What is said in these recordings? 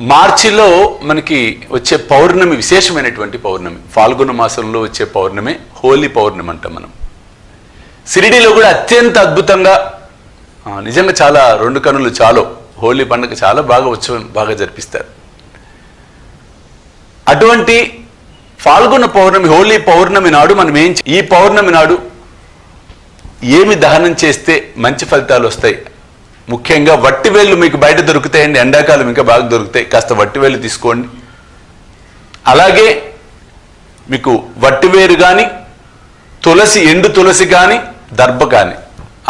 మార్చిలో మనకి వచ్చే పౌర్ణమి విశేషమైనటువంటి పౌర్ణమి. ఫాల్గుణ మాసంలో వచ్చే పౌర్ణమి హోలీ పౌర్ణమి అంటాం మనం. షిరిడీలో కూడా అత్యంత అద్భుతంగా నిజంగా చాలా రెండు కనులు చాలు హోలీ పండుగ చాలా బాగా ఉత్సవం బాగా జరిపిస్తారు. అటువంటి ఫాల్గుణ పౌర్ణమి హోలీ పౌర్ణమి నాడు మనం ఈ పౌర్ణమి నాడు ఏమి దహనం చేస్తే మంచి ఫలితాలు వస్తాయి? ముఖ్యంగా వట్టివేళ్ళు మీకు బయట దొరుకుతాయండి, ఎండాకాలం ఇంకా బాగా దొరుకుతాయి, కాస్త వట్టివేళ్ళు తీసుకోండి. అలాగే మీకు వట్టివేరు కానీ తులసి ఎండు తులసి కానీ దర్భ కానీ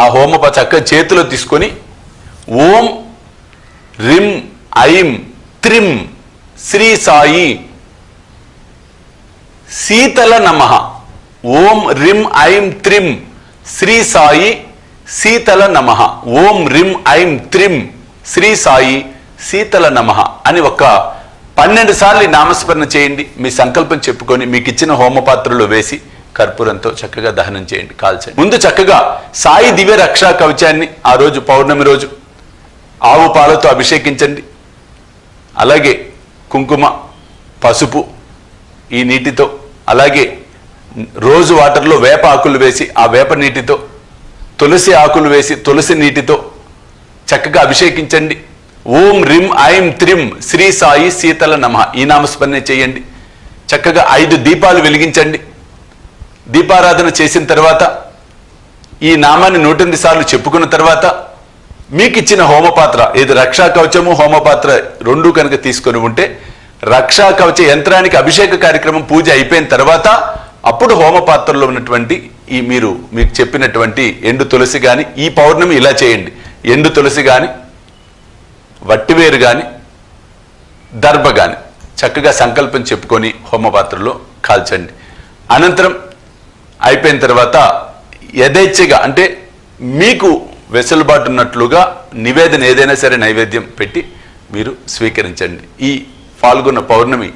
ఆ హోమప చక్కగా చేతిలో తీసుకొని ఓం రిం ఐం త్రిం శ్రీ సాయి శీతల నమః, ఓం రిం ఐం త్రిం శ్రీ సాయి శీతల నమః, ఓం రిం ఐం త్రిం శ్రీ సాయి శీతల నమః అని ఒక 12 సార్లు నామస్మరణ చేయండి. మీ సంకల్పం చెప్పుకొని మీకు ఇచ్చిన హోమపాత్రలో వేసి కర్పూరంతో చక్కగా దహనం చేయండి, కాల్చండి. ముందు చక్కగా సాయి దివ్య రక్షా కవచాన్ని ఆ రోజు పౌర్ణమి రోజు ఆవు పాలతో అభిషేకించండి. అలాగే కుంకుమ పసుపు ఈ నీటితో, అలాగే రోజు వాటర్లో వేప ఆకులు వేసి ఆ వేప నీటితో, తులసి ఆకులు వేసి తులసి నీటితో చక్కగా అభిషేకించండి. ఓం రిం ఐం త్రిం శ్రీ సాయి శీతల నమః ఈ నామస్మరణ చేయండి. చక్కగా 5 దీపాలు వెలిగించండి. దీపారాధన చేసిన తర్వాత ఈ నామాన్ని 108 సార్లు చెప్పుకున్న తర్వాత మీకు ఇచ్చిన హోమపాత్ర ఏది రక్షా కవచము హోమపాత్ర 2 కనుక తీసుకొని ఉంటే రక్షా కవచ యంత్రానికి అభిషేక కార్యక్రమం పూజ అయిపోయిన తర్వాత అప్పుడు హోమపాత్రలో ఉన్నటువంటి ఈ మీకు చెప్పినటువంటి ఎండు తులసి కానీ ఈ పౌర్ణమి ఇలా చేయండి. ఎండు తులసి కానీ వట్టివేరు కానీ దర్భ కానీ చక్కగా సంకల్పం చెప్పుకొని హోమపాత్రలో కాల్చండి. అనంతరం అయిపోయిన తర్వాత యథేచ్ఛగా అంటే మీకు వెసులుబాటు ఉన్నట్లుగా నివేదన ఏదైనా సరే నైవేద్యం పెట్టి మీరు స్వీకరించండి. ఈ ఫాల్గుణ పౌర్ణమి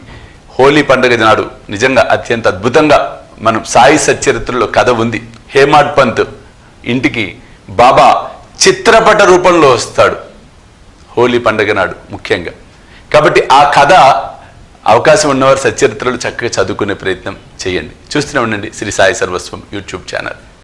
హోలీ పండుగ నాడు నిజంగా అత్యంత అద్భుతంగా మనం సాయి సచ్చరిత్రలో కథ ఉంది. హేమాడ్ పంత్ ఇంటికి బాబా చిత్రపట రూపంలో వస్తాడు హోలీ పండుగ నాడు ముఖ్యంగా. కాబట్టి ఆ కథ అవకాశం ఉన్నవారు సచ్చరిత్రలు చక్కగా చదువుకునే ప్రయత్నం చేయండి. చూస్తూనే ఉండండి శ్రీ సాయి సర్వస్వం యూట్యూబ్ ఛానల్.